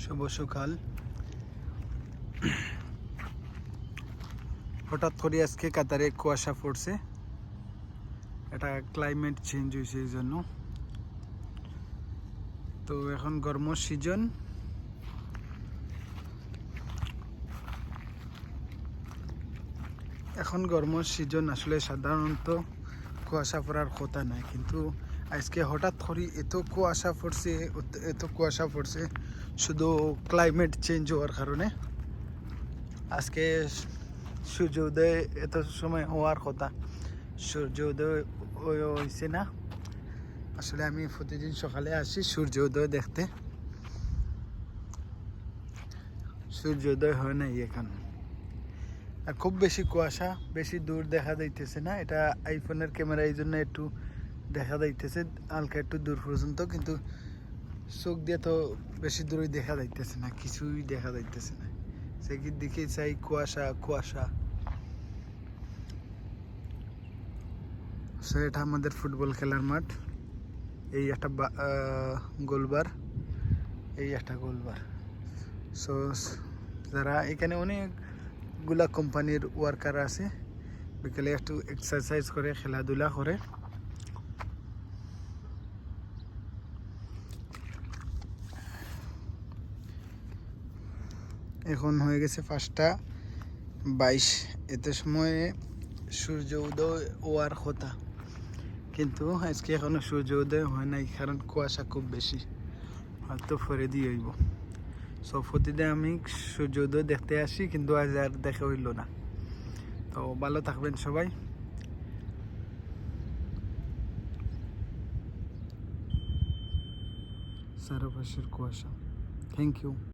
শুভ সকাল। হঠাৎ করে আজকে কাতারে কুয়াশা পড়ছে, এটা ক্লাইমেট চেঞ্জ হয়েছে এই জন্য। তো এখন গরম সিজন, আসলে সাধারণত কুয়াশা পড়ার কথা নাই, কিন্তু আজকে হঠাৎ করে এত কুয়াশা পড়ছে শুধু ক্লাইমেট চেঞ্জ হওয়ার কারণে। আজকে সূর্য উদয় এত সময় হওয়ার কথা, সূর্য উদয় হয়েছে না। আসলে আমি প্রতিদিন সকালে আসি সূর্য উদয় দেখতে, সূর্য উদয় হয় নাই এখানে। আর খুব বেশি কুয়াশা, বেশি দূর দেখা যাইতেছে না। এটা আইফোনের ক্যামেরা, এই জন্য একটু দেখা যাইতেছে হালকা একটু দূর পর্যন্ত, কিন্তু চোখ দিয়ে তো বেশি দূরে দেখা যাইতেছে না, কিছুই দেখা যাইতেছে না। সেদিক দিকে চাই কুয়াশা কুয়াশা। সো এটা আমাদের ফুটবল খেলার মাঠ। এই একটা গোলবার, সো যারা এখানে অনেকগুলা কোম্পানির ওয়ার্কার আছে, বিকেলে একটু এক্সারসাইজ করে, খেলাধুলা করে। এখন হয়ে গেছে 5:22। এত সময়ে সূর্য উদয় হওয়ার কথা, কিন্তু আজকে এখনো সূর্য উদয় হয় নাই, কারণ কুয়াশা খুব বেশি, হয়তো ফরে দিয়ে হইব। সো প্রতিদিন আমি সূর্য উদয় দেখতে আসি, কিন্তু আজ আর দেখা হইল না। তো ভালো থাকবেন সবাই। চারপাশের কুয়াশা। Thank you.